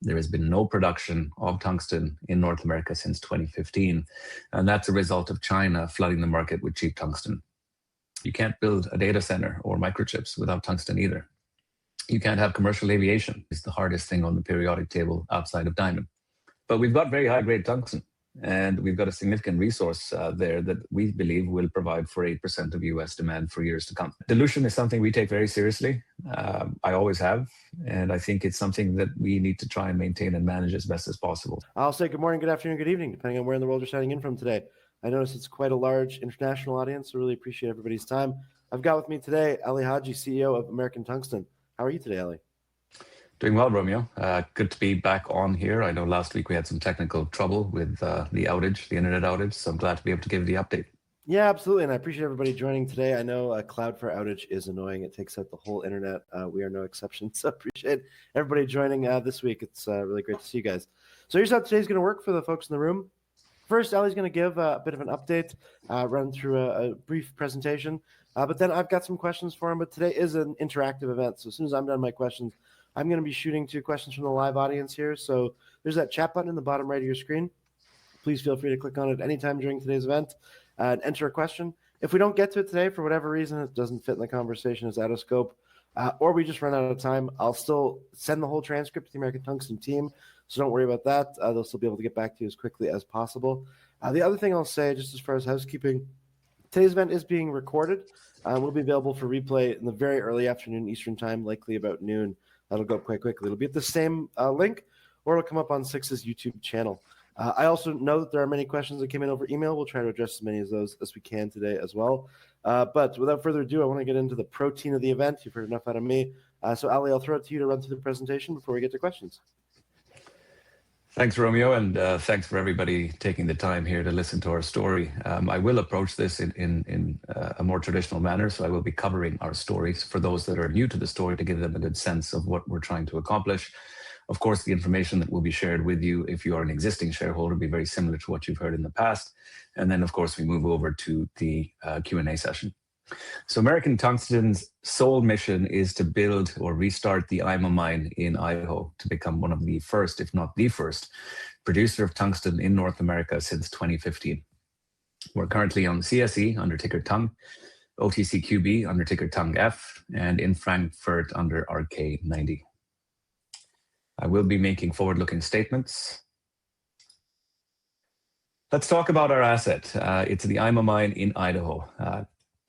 There has been no production of tungsten in North America since 2015, and that's a result of China flooding the market with cheap tungsten. You can't build a data center or microchips without tungsten either. You can't have commercial aviation. It's the hardest thing on the periodic table outside of diamond. But we've got very high-grade tungsten, and we've got a significant resource there that we believe will provide for 8% of U.S. demand for years to come. Dilution is something we take very seriously. I always have, and I think it's something that we need to try and maintain and manage as best as possible. I'll say good morning, good afternoon, good evening, depending on where in the world you're signing in from today. I notice it's quite a large international audience, so really appreciate everybody's time. I've got with me today Ali Haji, CEO of American Tungsten. How are you today, Ali? Doing well, Romeo. Good to be back on here. I know last week we had some technical trouble with the internet outage, so I'm glad to be able to give the update. Yeah, absolutely, and I appreciate everybody joining today. I know a Cloudflare outage is annoying. It takes out the whole internet. We are no exception, so appreciate everybody joining this week. It's really great to see you guys. So here's how today's going to work for the folks in the room. First, Ali's going to give a bit of an update, run through a brief presentation, but then I've got some questions for him. But today is an interactive event, so as soon as I'm done my questions, I'm going to be shooting 2 questions from the live audience here. So there's that chat button in the bottom right of your screen. Please feel free to click on it anytime during today's event and enter a question. If we don't get to it today, for whatever reason, it doesn't fit in the conversation, it's out of scope, or we just run out of time, I'll still send the whole transcript to the American Tungsten team. So don't worry about that. They'll still be able to get back to you as quickly as possible. The other thing I'll say, just as far as housekeeping, today's event is being recorded. Will be available for replay in the very early afternoon Eastern time, likely about noon. That'll go up quite quickly. It'll be at the same link, or it'll come up on Six's YouTube channel. I also know that there are many questions that came in over email. We'll try to address as many of those as we can today as well. But without further ado, I want to get into the protein of the event. You've heard enough out of me. So Ali, I'll throw it to you to run through the presentation before we get to questions. Thanks, Romeo, and thanks for everybody taking the time here to listen to our story. I will approach this in a more traditional manner, so I will be covering our stories for those that are new to the story to give them a good sense of what we're trying to accomplish. Of course, the information that will be shared with you, if you are an existing shareholder, will be very similar to what you've heard in the past. And then, of course, we move over to the Q&A session. So American Tungsten's sole mission is to build or restart the IMA mine in Idaho to become one of the first, if not the first, producer of tungsten in North America since 2015. We're currently on the CSE under ticker TUNG, OTCQB under ticker TUNGF, and in Frankfurt under RK90. I will be making forward-looking statements. Let's talk about our asset. It's the IMA mine in Idaho.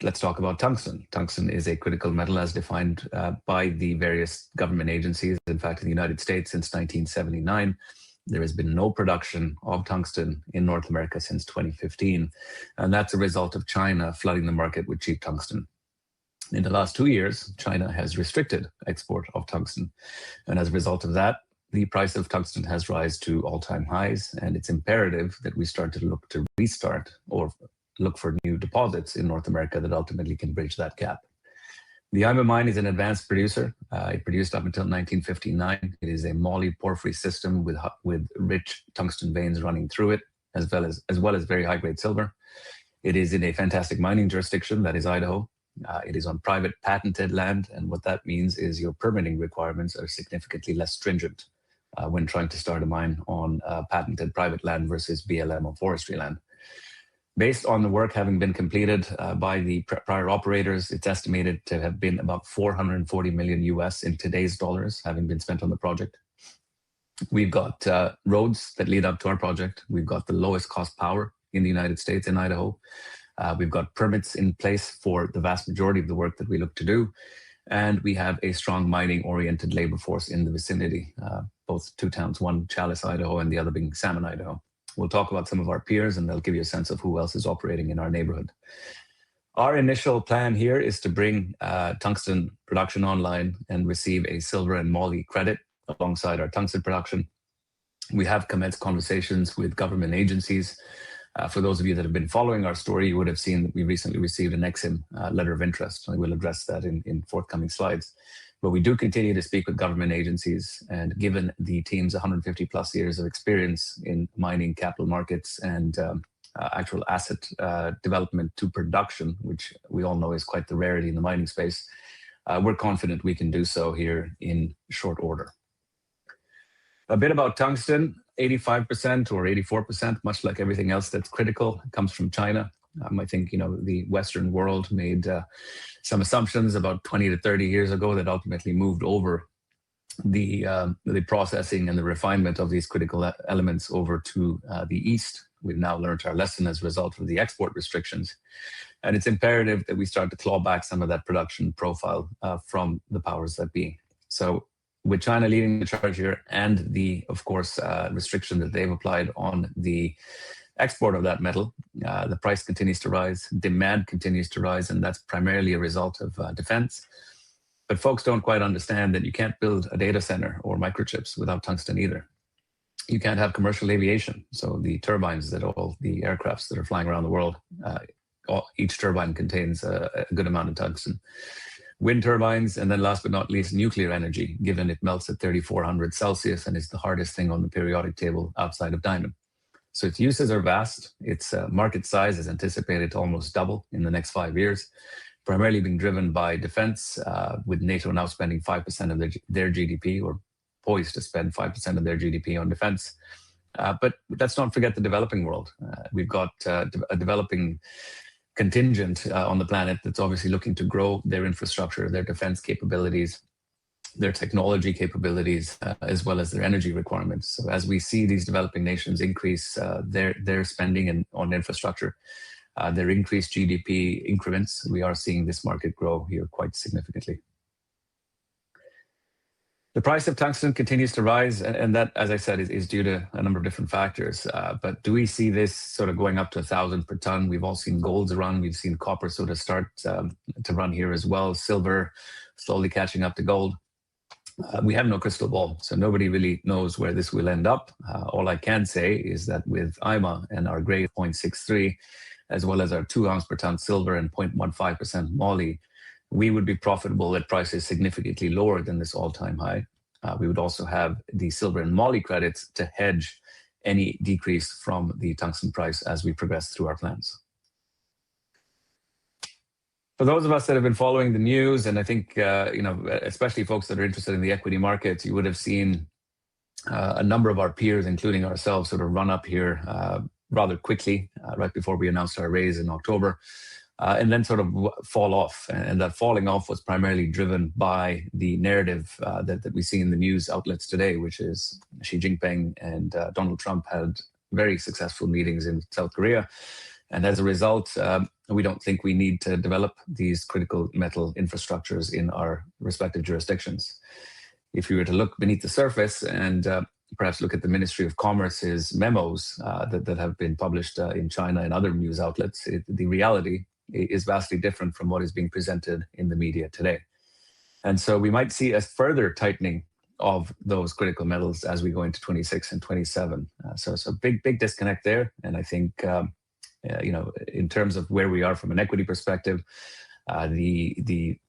Let's talk about tungsten. Tungsten is a critical metal as defined by the various government agencies. In fact, in the United States since 1979, there has been no production of tungsten in North America since 2015. And that's a result of China flooding the market with cheap tungsten. In the last 2 years, China has restricted export of tungsten. And as a result of that, the price of tungsten has risen to all-time highs. And it's imperative that we start to look to restart or look for new deposits in North America that ultimately can bridge that gap. The IMA mine is an advanced producer. It produced up until 1959. It is a moly porphyry system with rich tungsten veins running through it, as well as very high-grade silver. It is in a fantastic mining jurisdiction, that is Idaho. It is on private patented land, and what that means is your permitting requirements are significantly less stringent when trying to start a mine on patented private land versus BLM or forestry land. Based on the work having been completed by the prior operators, it's estimated to have been about 440 million US in today's dollars having been spent on the project. We've got roads that lead up to our project. We've got the lowest cost power in the United States in Idaho. We've got permits in place for the vast majority of the work that we look to do. And we have a strong mining-oriented labor force in the vicinity, both 2 towns, one Chalice, Idaho, and the other being Salmon, Idaho. We'll talk about some of our peers, and they'll give you a sense of who else is operating in our neighborhood. Our initial plan here is to bring tungsten production online and receive a silver and moly credit alongside our tungsten production. We have commenced conversations with government agencies. For those of you that have been following our story, you would have seen that we recently received an EXIM letter of interest. I will address that in forthcoming slides. But we do continue to speak with government agencies, and given the team's 150 plus years of experience in mining, capital markets, and actual asset development to production, which we all know is quite the rarity in the mining space, we're confident we can do so here in short order. A bit about tungsten, 85% or 84%, much like everything else that's critical, comes from China. I think, the Western world made some assumptions about 20 to 30 years ago that ultimately moved over the processing and the refinement of these critical elements over to the East. We've now learned our lesson as a result of the export restrictions. And it's imperative that we start to claw back some of that production profile from the powers that be. So with China leading the charge here and the, of course, restriction that they've applied on the export of that metal, the price continues to rise, demand continues to rise, and that's primarily a result of defense. But folks don't quite understand that you can't build a data center or microchips without tungsten either. You can't have commercial aviation. So the turbines that all the aircrafts that are flying around the world, each turbine contains a good amount of tungsten. Wind turbines, and then last but not least, nuclear energy, given it melts at 3,400 Celsius and is the hardest thing on the periodic table outside of diamond. So its uses are vast. Its market size is anticipated to almost double in the next 5 years, primarily being driven by defense, with NATO now spending 5% of their GDP, or poised to spend 5% of their GDP on defense. But let's not forget the developing world. We've got a developing contingent on the planet that's obviously looking to grow their infrastructure, their defense capabilities, their technology capabilities, as well as their energy requirements. So as we see these developing nations increase their spending on infrastructure, their increased GDP increments, we are seeing this market grow here quite significantly. The price of tungsten continues to rise, and that, as I said, is due to a number of different factors. But do we see this sort of going up to 1,000 per ton? We've all seen golds run. We've seen copper sort of start to run here as well. Silver slowly catching up to gold. We have no crystal ball, so nobody really knows where this will end up. All I can say is that with IMA and our grade 0.63, as well as our 2 ounce per ton silver and 0.15% moly, we would be profitable at prices significantly lower than this all-time high. We would also have the silver and moly credits to hedge any decrease from the tungsten price as we progress through our plans. For those of us that have been following the news, and I think, especially folks that are interested in the equity markets, you would have seen a number of our peers, including ourselves, sort of run up here rather quickly right before we announced our raise in October. And then sort of fall off. And that falling off was primarily driven by the narrative that we see in the news outlets today, which is Xi Jinping and Donald Trump had very successful meetings in South Korea. And as a result, we don't think we need to develop these critical metal infrastructures in our respective jurisdictions. If you were to look beneath the surface and perhaps look at the Ministry of Commerce's memos that have been published in China and other news outlets, the reality is vastly different from what is being presented in the media today. And so we might see a further tightening of those critical metals as we go into 26 and 27. So it's a big disconnect there. And I think, in terms of where we are from an equity perspective, the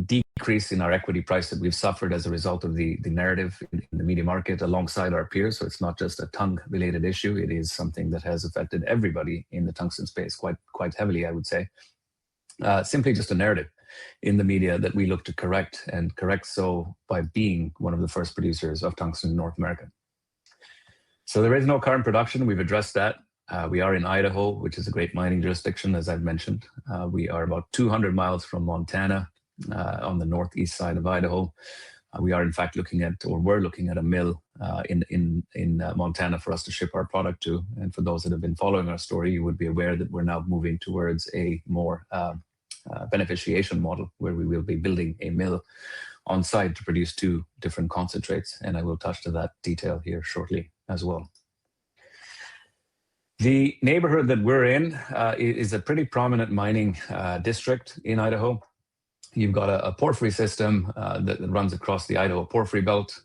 decrease in our equity price that we've suffered as a result of the narrative in the media market alongside our peers. So it's not just a tung-related issue. It is something that has affected everybody in the tungsten space quite heavily, I would say. Simply just a narrative in the media that we look to correct, and correct so by being one of the first producers of tungsten in North America. So there is no current production. We've addressed that. We are in Idaho, which is a great mining jurisdiction, as I've mentioned. We are about 200 miles from Montana, on the northeast side of Idaho. We are in fact we're looking at a mill in Montana for us to ship our product to. And for those that have been following our story, you would be aware that we're now moving towards a more beneficiation model, where we will be building a mill on site to produce 2 different concentrates. And I will touch to that detail here shortly as well. The neighborhood that we're in is a pretty prominent mining district in Idaho. You've got a porphyry system that runs across the Idaho porphyry belt.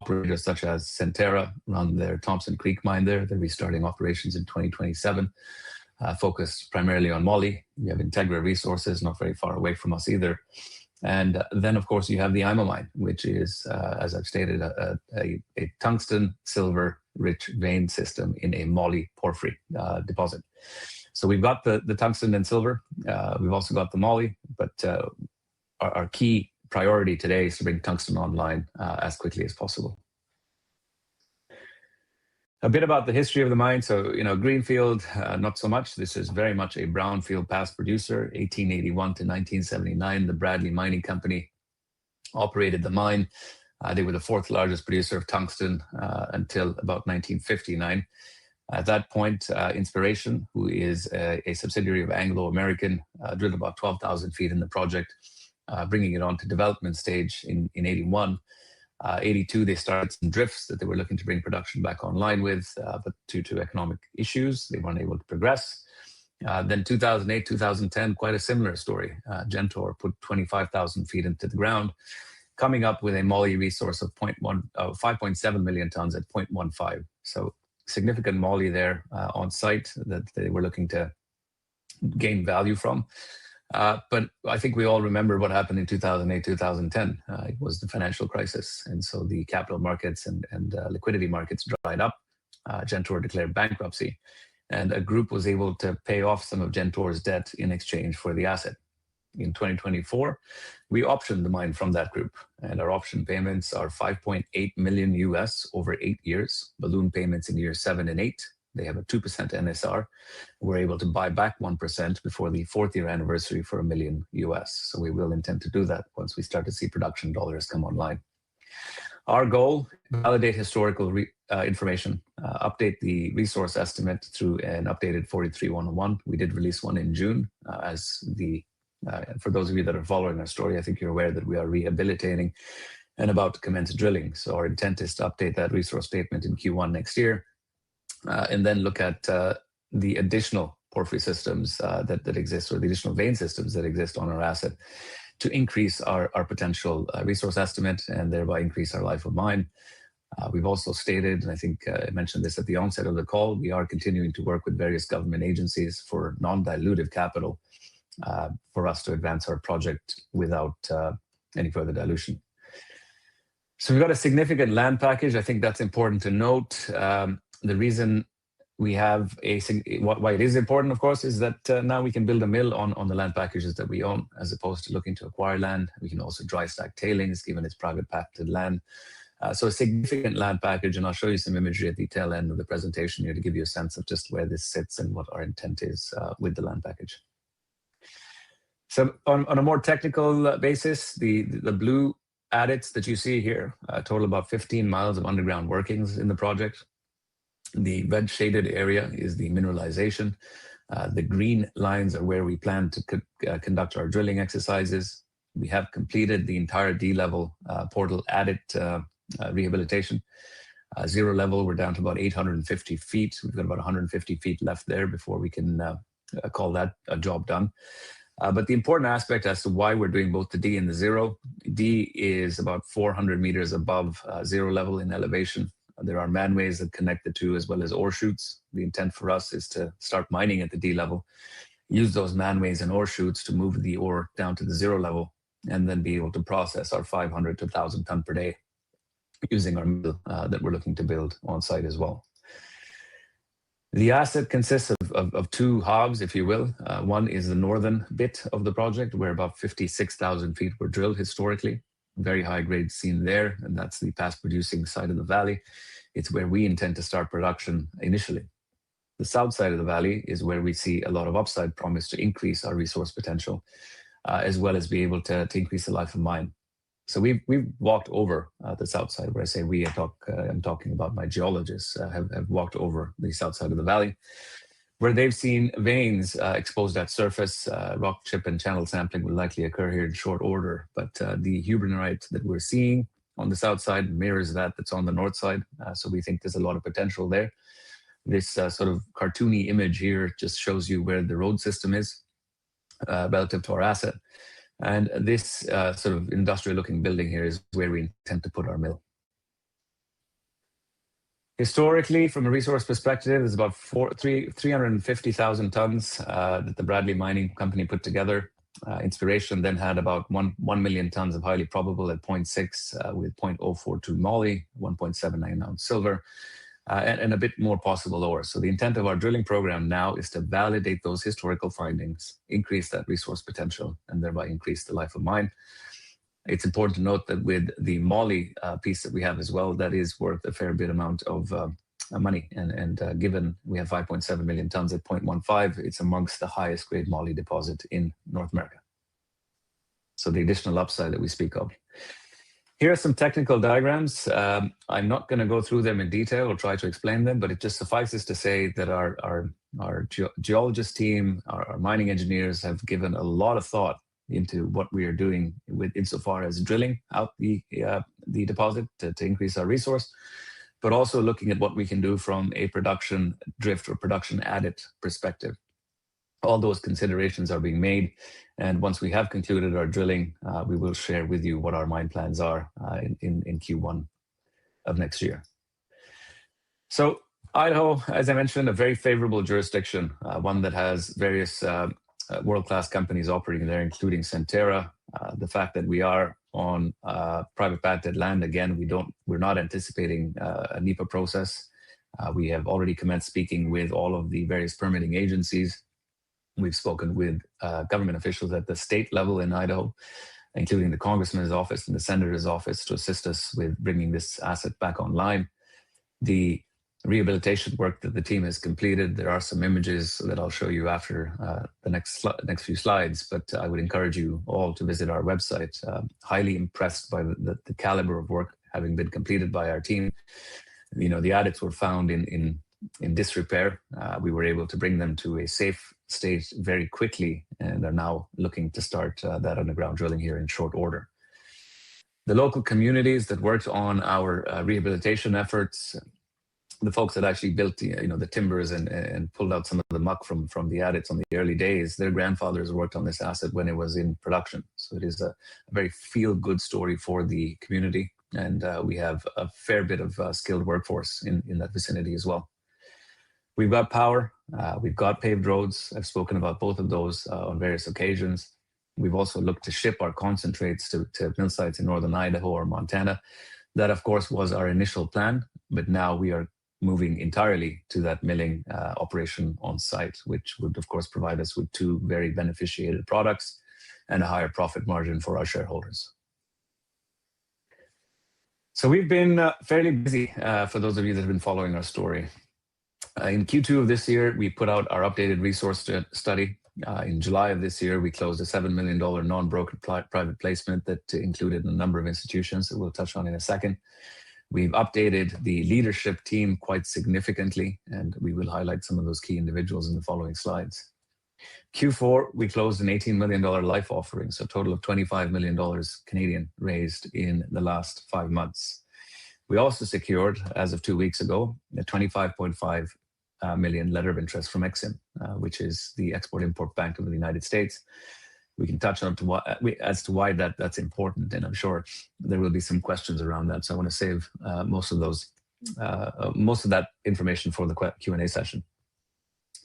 Operators such as Centerra run their Thompson Creek mine there. They'll be starting operations in 2027, focused primarily on moly. You have Integra Resources, not very far away from us either. And then, of course, you have the IMA mine, which is, as I've stated, a tungsten silver rich vein system in a moly porphyry deposit. So we've got the tungsten and silver. We've also got the moly, but our key priority today is to bring tungsten online as quickly as possible. A bit about the history of the mine. So, greenfield, not so much. This is very much a brownfield past producer. 1881 to 1979, the Bradley Mining Company operated the mine. They were the fourth largest producer of tungsten until about 1959. At that point, Inspiration, who is a subsidiary of Anglo American, drilled about 12,000 feet in the project, bringing it on to development stage in 81. 82, they started some drifts that they were looking to bring production back online with, but due to economic issues, they weren't able to progress. Then 2008, 2010, quite a similar story. Gentor put 25,000 feet into the ground, coming up with a moly resource of 5.7 million tons at 0.15. So significant moly there on site that they were looking to gain value from. But I think we all remember what happened in 2008, 2010. It was the financial crisis. And so the capital markets and liquidity markets dried up. Gentor declared bankruptcy. And a group was able to pay off some of Gentor's debt in exchange for the asset. In 2024, we optioned the mine from that group. And our option payments are 5.8 million US over 8 years, balloon payments in years 7 and 8. They have a 2% NSR. We're able to buy back 1% before the 4th year anniversary for $1 million US. So we will intend to do that once we start to see production dollars come online. Our goal, validate historical information, update the resource estimate through an updated 43-101. We did release one in June for those of you that are following our story, I think you're aware that we are rehabilitating and about to commence drilling. So our intent is to update that resource statement in Q1 next year. And then look at the additional porphyry systems that exist, or the additional vein systems that exist on our asset, to increase our potential resource estimate and thereby increase our life of mine. We've also stated, and I think I mentioned this at the onset of the call, we are continuing to work with various government agencies for non-dilutive capital for us to advance our project without any further dilution. So we've got a significant land package. I think that's important to note. The reason we have why it is important, of course, is that now we can build a mill on the land packages that we own, as opposed to looking to acquire land. We can also dry stack tailings, given it's private patented land. So a significant land package, and I'll show you some imagery at the tail end of the presentation here to give you a sense of just where this sits and what our intent is with the land package. So on a more technical basis, the blue adits that you see here total about 15 miles of underground workings in the project. The red shaded area is the mineralization. The green lines are where we plan to conduct our drilling exercises. We have completed the entire D-level portal adit rehabilitation. Zero level, we're down to about 850 feet. We've got about 150 feet left there before we can call that a job done. But the important aspect as to why we're doing both the D and the zero, D is about 400 meters above zero level in elevation. There are manways that connect the two, as well as ore chutes. The intent for us is to start mining at the D level, use those manways and ore chutes to move the ore down to the zero level, and then be able to process our 500 to 1,000 ton per day using our mill that we're looking to build on site as well. The asset consists of two halves, if you will. One is the northern bit of the project, where about 56,000 feet were drilled historically. Very high grade seen there, and that's the past producing side of the valley. It's where we intend to start production initially. The south side of the valley is where we see a lot of upside promise to increase our resource potential, as well as be able to increase the life of mine. So we've walked over the south side. Where I say we, I'm talking about my geologists have walked over the south side of the valley, where they've seen veins exposed at surface. Rock chip and channel sampling will likely occur here in short order, but the hubernorite that we're seeing on the south side mirrors that's on the north side. So we think there's a lot of potential there. This sort of cartoony image here just shows you where the road system is relative to our asset. And this sort of industrial looking building here is where we intend to put our mill. Historically, from a resource perspective, it's about 350,000 tons that the Bradley Mining Company put together. Inspiration then had about 1 million tons of highly probable at 0.6 with 0.042 moly, 1.79 ounce silver, and a bit more possible ore. So the intent of our drilling program now is to validate those historical findings, increase that resource potential, and thereby increase the life of mine. It's important to note that with the moly piece that we have as well, that is worth a fair bit amount of money. And given we have 5.7 million tons at 0.15, it's amongst the highest grade moly deposit in North America. So the additional upside that we speak of. Here are some technical diagrams. I'm not going to go through them in detail or try to explain them, but it just suffices to say that our geologist team, our mining engineers have given a lot of thought into what we are doing with insofar as drilling out the deposit to increase our resource, but also looking at what we can do from a production drift or production adit perspective. All those considerations are being made, and once we have concluded our drilling, we will share with you what our mine plans are in Q1 of next year. So Idaho, as I mentioned, a very favorable jurisdiction, one that has various world-class companies operating there, including Centerra. The fact that we are on private patented land, again, we're not anticipating a NEPA process. We have already commenced speaking with all of the various permitting agencies. We've spoken with government officials at the state level in Idaho, including the congressman's office and the senator's office, to assist us with bringing this asset back online. The rehabilitation work that the team has completed, there are some images that I'll show you after the next few slides, but I would encourage you all to visit our website. Highly impressed by the caliber of work having been completed by our team. You know, the adits were found in disrepair. We were able to bring them to a safe state very quickly and are now looking to start that underground drilling here in short order. The local communities that worked on our rehabilitation efforts, the folks that actually built the timbers and pulled out some of the muck from the adits on the early days, their grandfathers worked on this asset when it was in production. So it is a very feel-good story for the community, and we have a fair bit of skilled workforce in that vicinity as well. We've got power, we've got paved roads. I've spoken about both of those on various occasions. We've also looked to ship our concentrates to mill sites in northern Idaho or Montana. That, of course, was our initial plan, but now we are moving entirely to that milling operation on site, which would, of course, provide us with two very beneficiated products and a higher profit margin for our shareholders. So we've been fairly busy for those of you that have been following our story. In Q2 of this year, we put out our updated resource study. In July of this year, we closed a $7 million non-brokered private placement that included a number of institutions that we'll touch on in a second. We've updated the leadership team quite significantly, and we will highlight some of those key individuals in the following slides. Q4, we closed an $18 million life offering, so a total of $25 million Canadian raised in the last 5 months. We also secured, as of 2 weeks ago, a 25.5 million letter of interest from EXIM, which is the Export-Import Bank of the United States. We can touch on as to why that's important, and I'm sure there will be some questions around that. So I want to save most of that information for the Q&A session.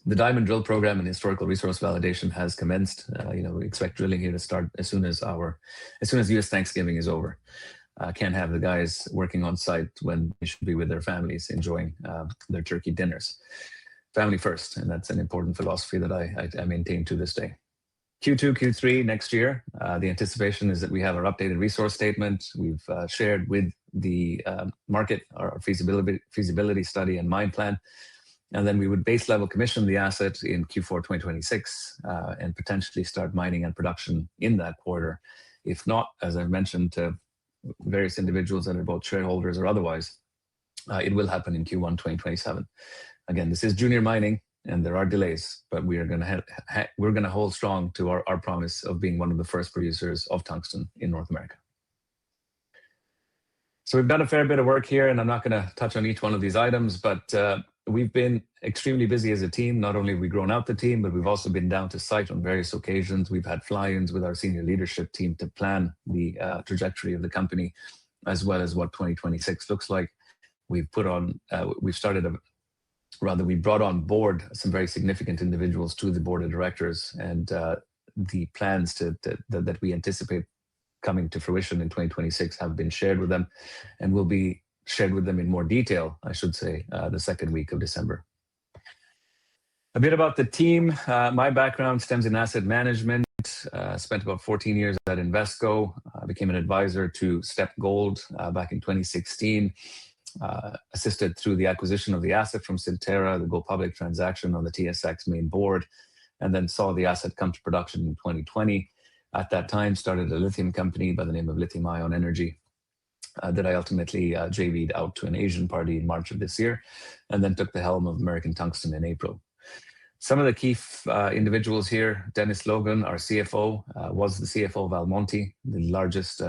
The diamond drill program and historical resource validation has commenced. We expect drilling here to start as soon as U.S. Thanksgiving is over. Can't have the guys working on site when they should be with their families enjoying their turkey dinners. Family first, and that's an important philosophy that I maintain to this day. Q2, Q3 next year, the anticipation is that we have our updated resource statement. We've shared with the market our feasibility study and mine plan, and then we would base level commission the asset in Q4 2026 and potentially start mining and production in that quarter. If not, as I've mentioned to various individuals that are both shareholders or otherwise, it will happen in Q1 2027. Again, this is junior mining and there are delays, but we're going to hold strong to our promise of being one of the first producers of tungsten in North America. So we've done a fair bit of work here, and I'm not going to touch on each one of these items, but we've been extremely busy as a team. Not only have we grown out the team, but we've also been down to site on various occasions. We've had fly-ins with our senior leadership team to plan the trajectory of the company, as well as what 2026 looks like. We brought on board some very significant individuals to the board of directors, and the plans that we anticipate coming to fruition in 2026 have been shared with them, and will be shared with them in more detail, I should say, the second week of December. A bit about the team. My background stems in asset management. Spent about 14 years at Invesco. Became an advisor to Step Gold back in 2016. assisted through the acquisition of the asset from Centerra, the go public transaction on the TSX main board, and then saw the asset come to production in 2020. At that time, started a lithium company by the name of Lithium Ion Energy that I ultimately JV'd out to an Asian party in March of this year, and then took the helm of American Tungsten in April. Some of the key individuals here: Dennis Logan, our CFO, was the CFO of Almonty, the largest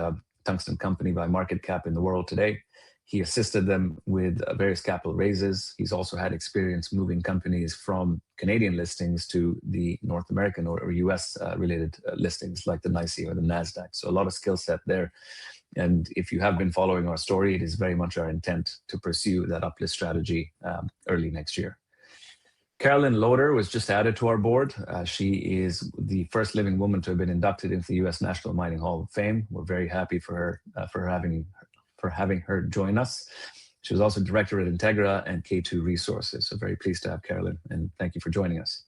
tungsten company by market cap in the world today. He assisted them with various capital raises. He's also had experience moving companies from Canadian listings to the North American or US related listings like the NYSE or the NASDAQ. So a lot of skill set there. And if you have been following our story, it is very much our intent to pursue that uplist strategy early next year. Carolyn Loader was just added to our board. She is the first living woman to have been inducted into the U.S. National Mining Hall of Fame. We're very happy for her for having her join us. She was also director at Integra and K2 Resources. So very pleased to have Carolyn, and thank you for joining us.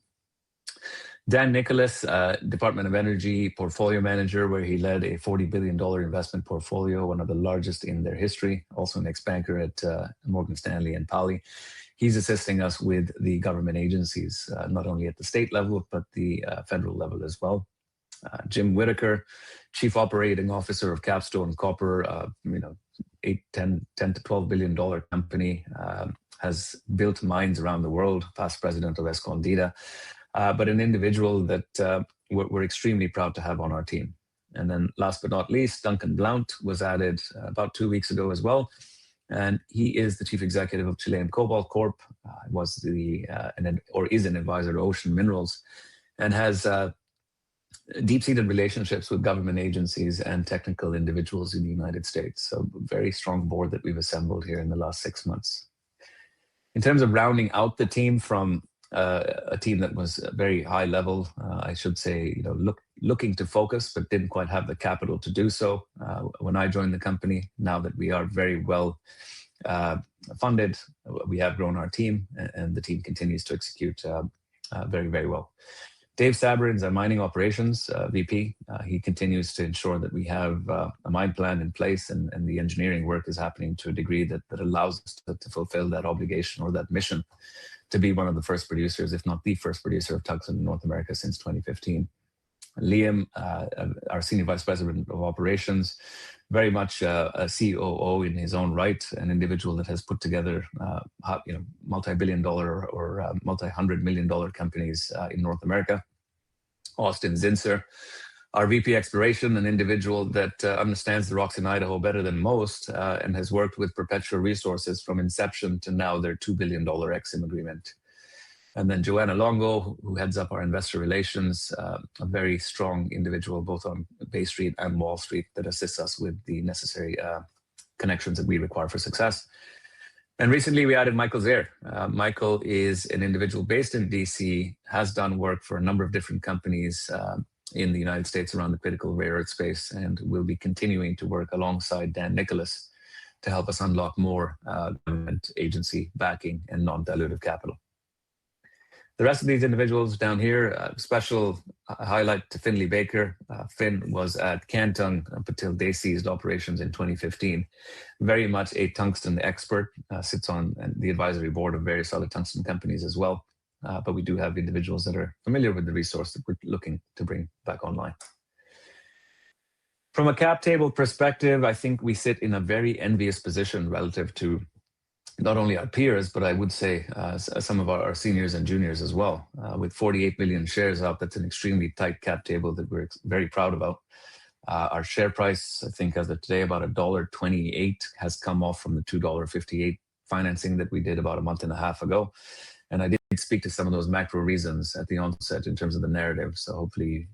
Dan Nicholas, Department of Energy portfolio manager, where he led a $40 billion investment portfolio, one of the largest in their history, also an ex-banker at Morgan Stanley and Pali. He's assisting us with the government agencies, not only at the state level, but the federal level as well. Jim Whitaker, Chief Operating Officer of Capstone Copper, 10 to $12 billion company, has built mines around the world, past president of Escondida, but an individual that we're extremely proud to have on our team. And then last but not least, Duncan Blount was added about 2 weeks ago as well. And he is the chief executive of Chilean Cobalt Corp, is an advisor to Ocean Minerals, and has deep-seated relationships with government agencies and technical individuals in the United States. So very strong board that we've assembled here in the last 6 months. In terms of rounding out the team from a team that was very high level, I should say, looking to focus, but didn't quite have the capital to do so. When I joined the company, now that we are very well funded, we have grown our team, and the team continues to execute very, very well. Dave Sabrin is our mining operations VP. He continues to ensure that we have a mine plan in place, and the engineering work is happening to a degree that allows us to fulfill that obligation or that mission to be one of the first producers, if not the first producer of tungsten in North America since 2015. Liam, our Senior Vice President of Operations, very much a COO in his own right, an individual that has put together multi-billion dollar or multi-$100 million companies in North America. Austin Zinser, our VP Exploration, an individual that understands the rocks in Idaho better than most, and has worked with Perpetua Resources from inception to now their $2 billion EXIM agreement. And then Joanna Longo, who heads up our investor relations, a very strong individual both on Bay Street and Wall Street that assists us with the necessary connections that we require for success. And recently we added Michael Zaire. Michael is an individual based in DC, has done work for a number of different companies in the United States around the critical rare earth space, and will be continuing to work alongside Dan Nicholas to help us unlock more government agency backing and non-dilutive capital. The rest of these individuals down here, special highlight to Finley Baker. Finn was at Cantung up until they ceased operations in 2015. Very much a tungsten expert, sits on the advisory board of various other tungsten companies as well. But we do have individuals that are familiar with the resource that we're looking to bring back online. From a cap table perspective, I think we sit in a very envious position relative to not only our peers, but I would say some of our seniors and juniors as well. With 48 million shares up, that's an extremely tight cap table that we're very proud about. Our share price, I think as of today, about $1.28, has come off from the $2.58 financing that we did about a month and a half ago. And I did speak to some of those macro reasons at the onset in terms of the narrative. So hopefully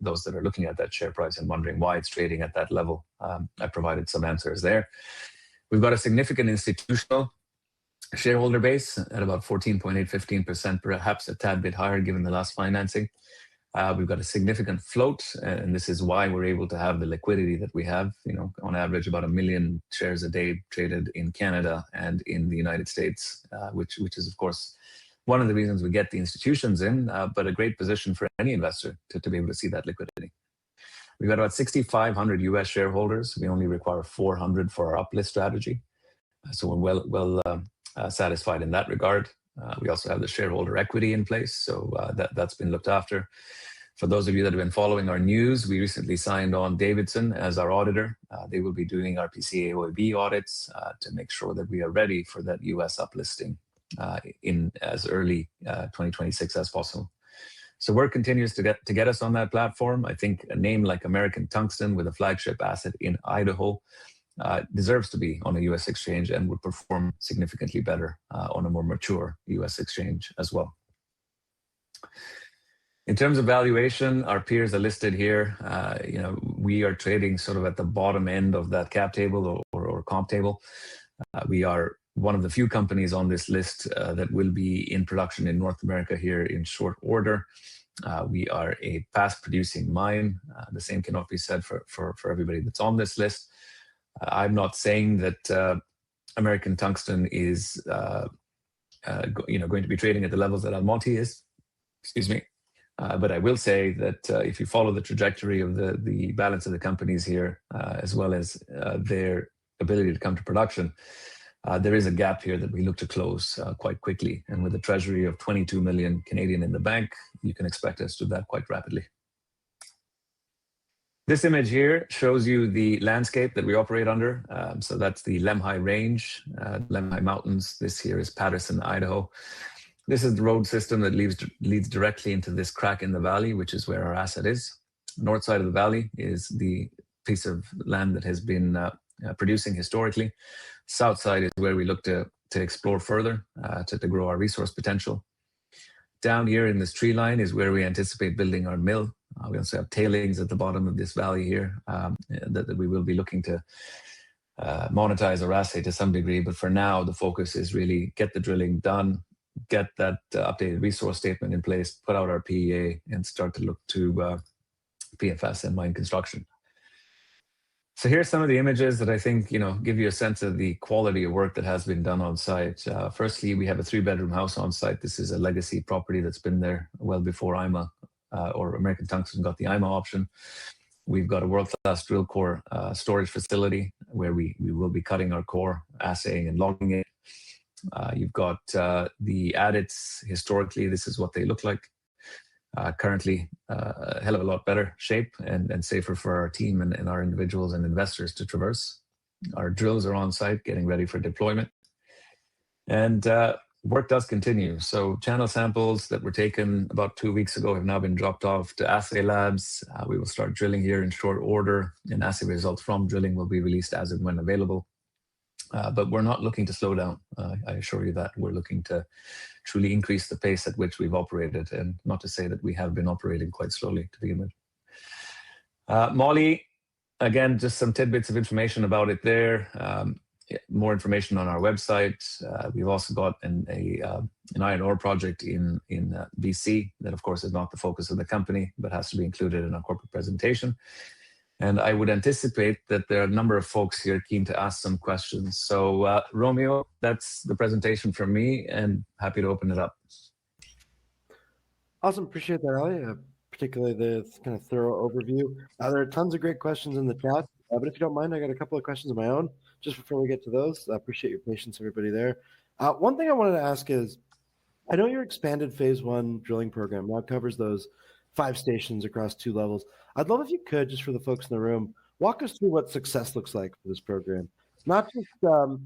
those that are looking at that share price and wondering why it's trading at that level, I provided some answers there. We've got a significant institutional shareholder base at about 14.8, 15%, perhaps a tad bit higher given the last financing. We've got a significant float, and this is why we're able to have the liquidity that we have. On average, about 1 million shares a day traded in Canada and in the United States, which is, of course, one of the reasons we get the institutions in, but a great position for any investor to be able to see that liquidity. We've got about 6,500 US shareholders. We only require 400 for our uplist strategy. So we're well satisfied in that regard. We also have the shareholder equity in place, so that's been looked after. For those of you that have been following our news, we recently signed on Davidson as our auditor. They will be doing our PCAOB audits to make sure that we are ready for that US uplisting in as early 2026 as possible. So work continues to get us on that platform. I think a name like American Tungsten with a flagship asset in Idaho deserves to be on a US exchange and would perform significantly better on a more mature US exchange as well. In terms of valuation, our peers are listed here. We are trading sort of at the bottom end of that cap table or comp table. We are one of the few companies on this list that will be in production in North America here in short order. We are a fast-producing mine. The same cannot be said for everybody that's on this list. I'm not saying that American Tungsten is going to be trading at the levels that Almonty is. Excuse me. But I will say that if you follow the trajectory of the balance of the companies here, as well as their ability to come to production, there is a gap here that we look to close quite quickly. And with a treasury of 22 million Canadian in the bank, you can expect us to do that quite rapidly. This image here shows you the landscape that we operate under. So that's the Lemhi Range, Lemhi Mountains. This here is Patterson, Idaho. This is the road system that leads directly into this crack in the valley, which is where our asset is. North side of the valley is the piece of land that has been producing historically. South side is where we look to explore further, to grow our resource potential. Down here in this tree line is where we anticipate building our mill. We also have tailings at the bottom of this valley here that we will be looking to monetize our asset to some degree. But for now, the focus is really get the drilling done, get that updated resource statement in place, put out our PEA, and start to look to PFS and mine construction. So here's some of the images that I think give you a sense of the quality of work that has been done on site. Firstly, we have a 3-bedroom house on site. This is a legacy property that's been there well before IMA or American Tungsten got the IMA option. We've got a world-class drill core storage facility where we will be cutting our core, assaying and logging it. You've got the adits. Historically, this is what they look like. Currently, a hell of a lot better shape and safer for our team and our individuals and investors to traverse. Our drills are on site, getting ready for deployment. And work does continue. So channel samples that were taken about 2 weeks ago have now been dropped off to assay labs. We will start drilling here in short order, and assay results from drilling will be released as and when available. But we're not looking to slow down. I assure you that we're looking to truly increase the pace at which we've operated, and not to say that we have been operating quite slowly to begin with. Moly, again, just some tidbits of information about it there. More information on our website. We've also got an iron ore project in BC that, of course, is not the focus of the company, but has to be included in our corporate presentation. And I would anticipate that there are a number of folks here keen to ask some questions. So Romeo, that's the presentation from me, and happy to open it up. Awesome. Appreciate that, Ali. Particularly the kind of thorough overview. There are tons of great questions in the chat, but if you don't mind, I got a couple of questions of my own just before we get to those. I appreciate your patience, everybody there. One thing I wanted to ask is, I know your expanded phase 1 drilling program now covers those 5 stations across 2 levels. I'd love if you could, just for the folks in the room, walk us through what success looks like for this program. Not just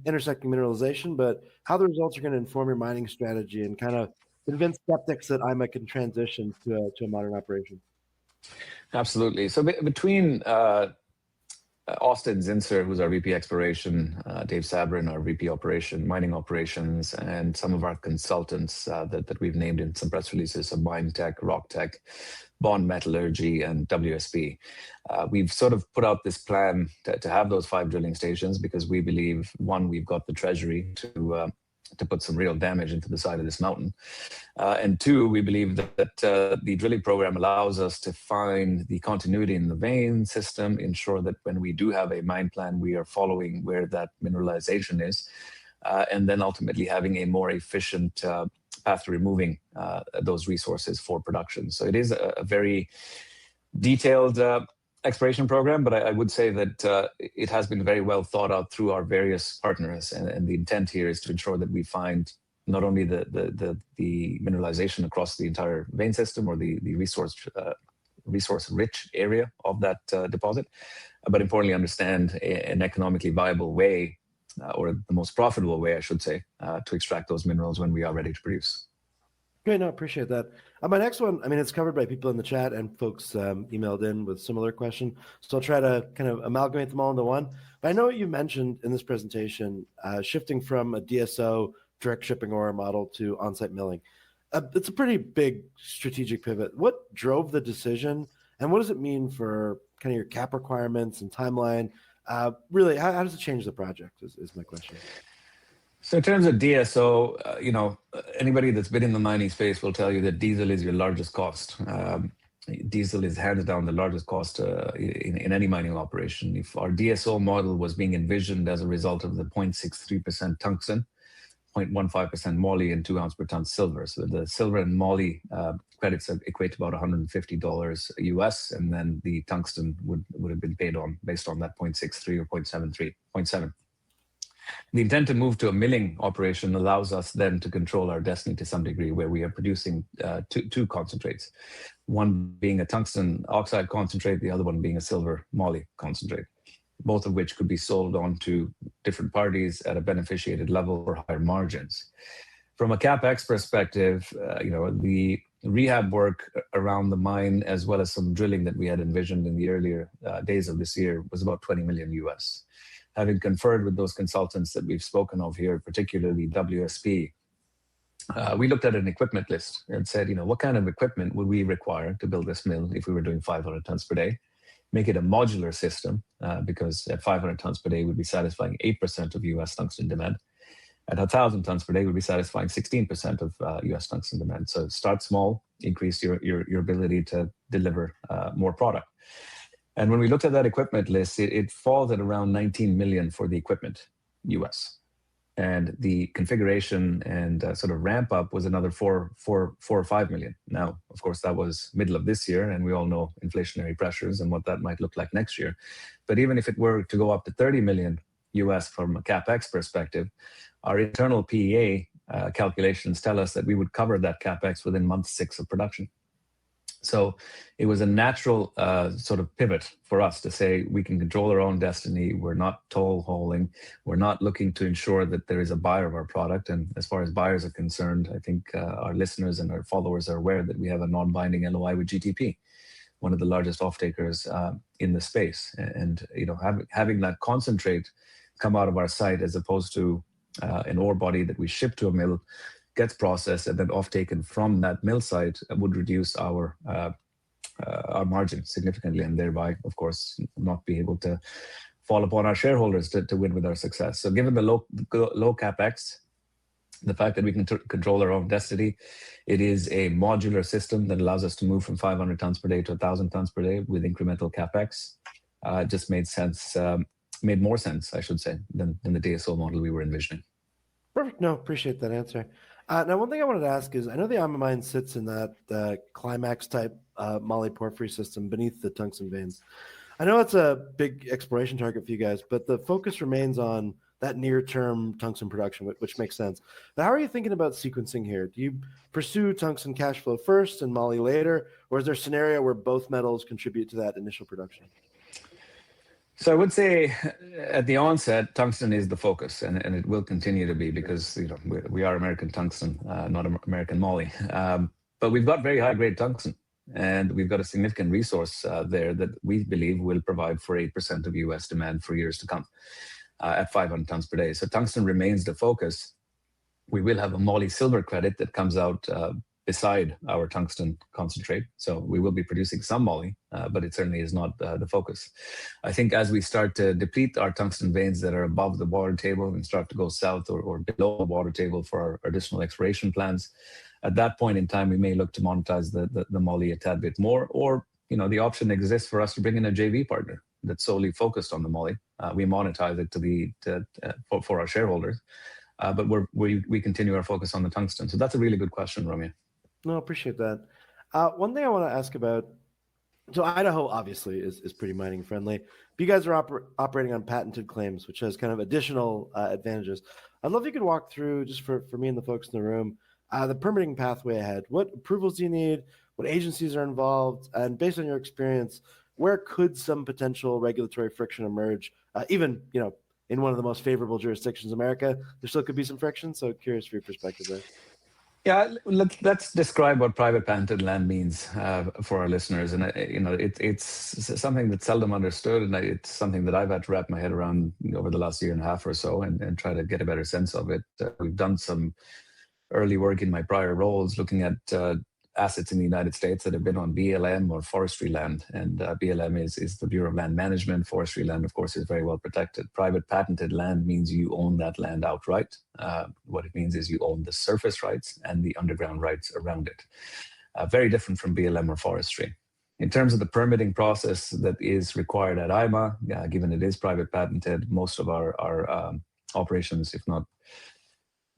intersecting mineralization, but how the results are going to inform your mining strategy and kind of convince skeptics that IMA can transition to a modern operation. Absolutely. So between Austin Zinser, who's our VP Exploration, Dave Sabrin, our VP Operation, Mining Operations, and some of our consultants that we've named in some press releases of Mine Tech, Rock Tech, Bond Metallurgy, and WSP. We've sort of put out this plan to have those 5 drilling stations because we believe, one, we've got the treasury to put some real damage into the side of this mountain. And 2, we believe that the drilling program allows us to find the continuity in the vein system, ensure that when we do have a mine plan, we are following where that mineralization is, and then ultimately having a more efficient path to removing those resources for production. So it is a very detailed exploration program, but I would say that it has been very well thought out through our various partners, and the intent here is to ensure that we find not only the mineralization across the entire vein system or the resource rich area of that deposit, but importantly understand an economically viable way, or the most profitable way, I should say, to extract those minerals when we are ready to produce. Great, no, appreciate that. My next one, I mean, it's covered by people in the chat and folks emailed in with similar question. So I'll try to kind of amalgamate them all into one. But I know what you mentioned in this presentation, shifting from a DSO direct shipping ore model to on-site milling. It's a pretty big strategic pivot. What drove the decision, and what does it mean for kind of your cap requirements and timeline? Really, how does it change the project is my question. So in terms of DSO, anybody that's been in the mining space will tell you that diesel is your largest cost. Diesel is hands down the largest cost in any mining operation. If our DSO model was being envisioned as a result of the 0.63% tungsten, 0.15% moly, and 2 ounces per ton silver. So the silver and moly credits equate to about $150 US, and then the tungsten would have been paid on based on that 0.63 or 0.7. The intent to move to a milling operation allows us then to control our destiny to some degree, where we are producing two concentrates, one being a tungsten oxide concentrate, the other one being a silver moly concentrate, both of which could be sold on to different parties at a beneficiated level for higher margins. From a CapEx perspective, the rehab work around the mine, as well as some drilling that we had envisioned in the earlier days of this year, was about 20 million US. Having conferred with those consultants that we've spoken of here, particularly WSP, we looked at an equipment list and said, what kind of equipment would we require to build this mill if we were doing 500 tons per day? Make it a modular system, because at 500 tons per day, we'd be satisfying 8% of US tungsten demand. At 1,000 tons per day, we'd be satisfying 16% of US tungsten demand. So start small, increase your ability to deliver more product. And when we looked at that equipment list, it falls at around 19 million for the equipment US. And the configuration and sort of ramp up was another 4 or 5 million. Now, of course, that was middle of this year, and we all know inflationary pressures and what that might look like next year. But even if it were to go up to 30 million US from a CapEx perspective, our internal PEA calculations tell us that we would cover that CapEx within month 6 of production. So it was a natural sort of pivot for us to say we can control our own destiny. We're not toll hauling. We're not looking to ensure that there is a buyer of our product. And as far as buyers are concerned, I think our listeners and our followers are aware that we have a non-binding LOI with GTP, one of the largest off-takers in the space. And having that concentrate come out of our site as opposed to an ore body that we ship to a mill, gets processed and then off-taken from that mill site, would reduce our margin significantly, and thereby, of course, not be able to fall upon our shareholders to win with our success. So given the low CapEx, the fact that we can control our own destiny, it is a modular system that allows us to move from 500 tons per day to 1,000 tons per day with incremental CapEx. Just made more sense, I should say, than the DSO model we were envisioning. Perfect. No, appreciate that answer. Now, one thing I wanted to ask is, I know the Alma mine sits in that climax type moly porphyry system beneath the tungsten veins. I know it's a big exploration target for you guys, but the focus remains on that near-term tungsten production, which makes sense. But how are you thinking about sequencing here? Do you pursue tungsten cash flow first and moly later, or is there a scenario where both metals contribute to that initial production? So I would say at the onset, tungsten is the focus, and it will continue to be, because we are American tungsten, not American moly. But we've got very high-grade tungsten, and we've got a significant resource there that we believe will provide for 8% of US demand for years to come at 500 tons per day. So tungsten remains the focus. We will have a moly silver credit that comes out beside our tungsten concentrate. So we will be producing some moly, but it certainly is not the focus. I think as we start to deplete our tungsten veins that are above the water table and start to go south or below the water table for our additional exploration plans, at that point in time, we may look to monetize the moly a tad bit more, or the option exists for us to bring in a JV partner that's solely focused on the moly. We monetize it for our shareholders, but we continue our focus on the tungsten. So that's a really good question, Romeo. No, I appreciate that. One thing I want to ask about So Idaho obviously is pretty mining friendly. But you guys are operating on patented claims, which has kind of additional advantages. I'd love if you could walk through, just for me and the folks in the room, the permitting pathway ahead. What approvals do you need? What agencies are involved? And based on your experience, where could some potential regulatory friction emerge? Even in one of the most favorable jurisdictions in America, there still could be some friction. So curious for your perspective there. Yeah, let's describe what private patented land means for our listeners. And it's something that's seldom understood, and it's something that I've had to wrap my head around over the last year and a half or so, and try to get a better sense of it. We've done some early work in my prior roles looking at assets in the United States that have been on BLM or forestry land. And BLM is the Bureau of Land Management. Forestry land, of course, is very well protected. Private patented land means you own that land outright. What it means is you own the surface rights and the underground rights around it. Very different from BLM or forestry. In terms of the permitting process that is required at IMA, given it is private patented, most of our operations, if not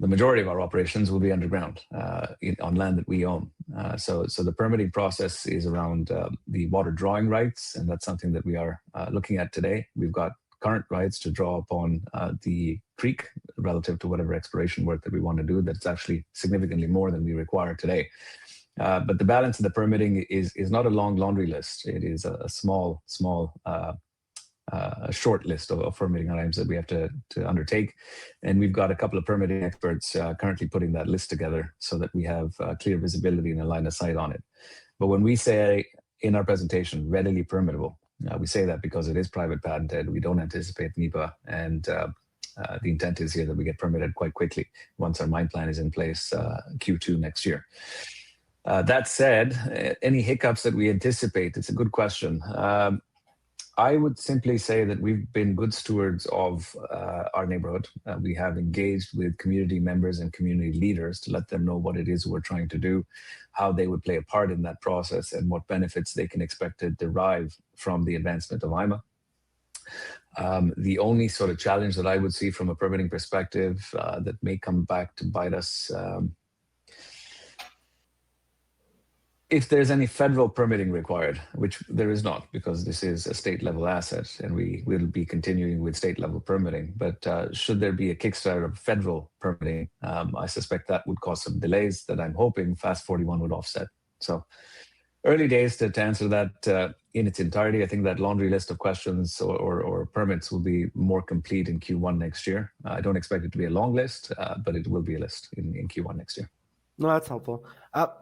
the majority of our operations, will be underground on land that we own. So the permitting process is around the water drawing rights, and that's something that we are looking at today. We've got current rights to draw upon the creek relative to whatever exploration work that we want to do. That's actually significantly more than we require today. But the balance of the permitting is not a long laundry list. It is a small a short list of permitting items that we have to undertake. And we've got a couple of permitting experts currently putting that list together so that we have clear visibility and a line of sight on it. But when we say in our presentation, readily permittable, we say that because it is private patented. We don't anticipate NEPA, and the intent is here that we get permitted quite quickly once our mine plan is in place Q2 next year. That said, any hiccups that we anticipate, it's a good question. I would simply say that we've been good stewards of our neighborhood. We have engaged with community members and community leaders to let them know what it is we're trying to do, how they would play a part in that process, and what benefits they can expect to derive from the advancement of IMA. The only sort of challenge that I would see from a permitting perspective that may come back to bite us, if there's any federal permitting required, which there is not, because this is a state level asset and we will be continuing with state level permitting. But should there be a kickstart of federal permitting, I suspect that would cause some delays that I'm hoping Fast 41 would offset. So early days to answer that in its entirety. I think that laundry list of questions or permits will be more complete in Q1 next year. I don't expect it to be a long list, but it will be a list in Q1 next year. No, that's helpful.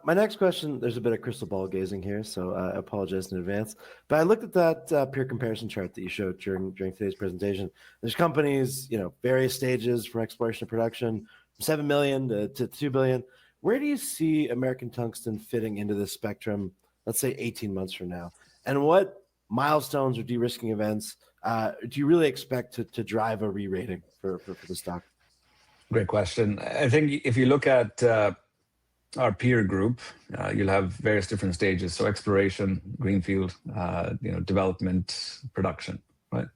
My next question, there's a bit of crystal ball gazing here, so I apologize in advance. But I looked at that peer comparison chart that you showed during today's presentation. There's companies, various stages from exploration to production, from 7 million to 2 billion. Where do you see American Tungsten fitting into this spectrum, let's say 18 months from now? And what milestones or de-risking events do you really expect to drive a re-rating for the stock? Great question. I think if you look at our peer group, you'll have various different stages. So exploration, greenfield, development, production, right?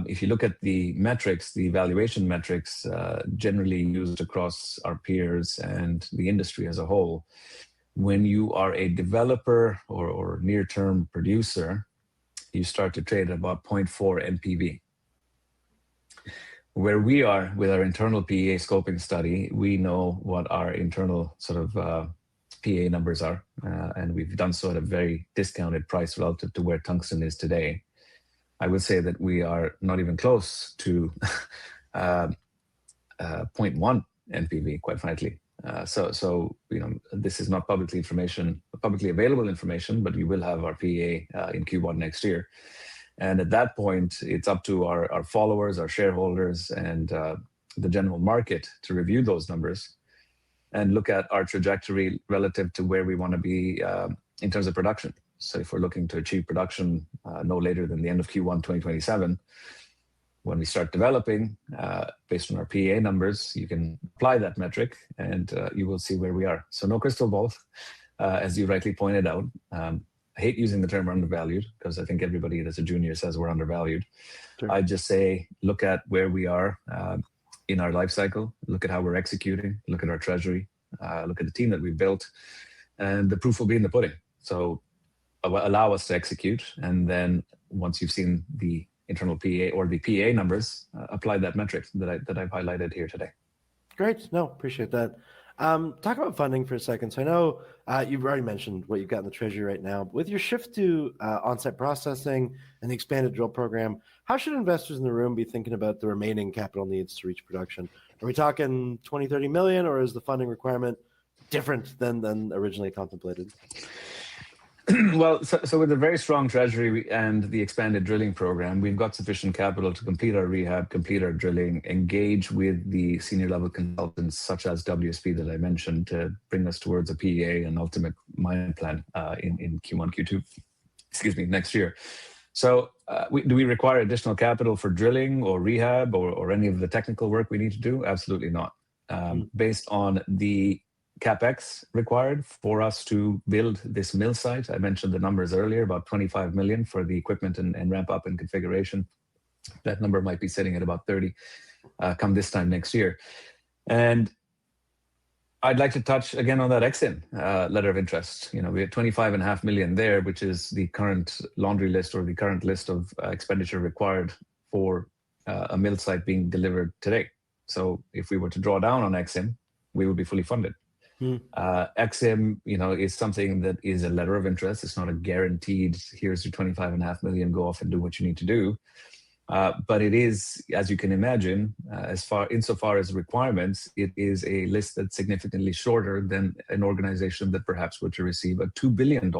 If you look at the metrics, the valuation metrics generally used across our peers and the industry as a whole, when you are a developer or near-term producer, you start to trade at about 0.4 NPV. Where we are with our internal PEA scoping study, we know what our internal sort of PEA numbers are, and we've done so at a very discounted price relative to where tungsten is today. I would say that we are not even close to 0.1 NPV, quite frankly. So this is not publicly available information, but we will have our PEA in Q1 next year. And at that point, it's up to our followers, our shareholders, and the general market to review those numbers and look at our trajectory relative to where we want to be in terms of production. So if we're looking to achieve production no later than the end of Q1 2027, when we start developing, based on our PEA numbers, you can apply that metric and you will see where we are. So no crystal ball, as you rightly pointed out. I hate using the term undervalued because I think everybody that's a junior says we're undervalued. Sure. I just say, look at where we are in our life cycle, look at how we're executing, look at our treasury, look at the team that we've built, and the proof will be in the pudding. So allow us to execute. And then once you've seen the internal PA or the PA numbers, apply that metric that I've highlighted here today. Great. No, appreciate that. Talk about funding for a second. So I know you've already mentioned what you've got in the treasury right now. But with your shift to on-site processing and the expanded drill program, how should investors in the room be thinking about the remaining capital needs to reach production? Are we talking 20, 30 million, or is the funding requirement different than originally contemplated? Well, so with a very strong treasury and the expanded drilling program, we've got sufficient capital to complete our rehab, complete our drilling, engage with the senior level consultants such as WSP that I mentioned to bring us towards a PEA and ultimate mine plan in Q1, Q2, next year. So do we require additional capital for drilling or rehab or any of the technical work we need to do? Absolutely not. Based on the CapEx required for us to build this mill site. I mentioned the numbers earlier, about 25 million for the equipment and ramp up and configuration. That number might be sitting at about 30 come this time next year. And I'd like to touch again on that EXIM letter of interest. We have 25.5 million there, which is the current laundry list or the current list of expenditure required for a mill site being delivered today. So if we were to draw down on EXIM, we would be fully funded. EXIM, is something that is a letter of interest. It's not a guaranteed, here's your 25.5 million, go off and do what you need to do. But it is, as you can imagine, insofar as requirements, it is a list that's significantly shorter than an organization that perhaps were to receive a $2 billion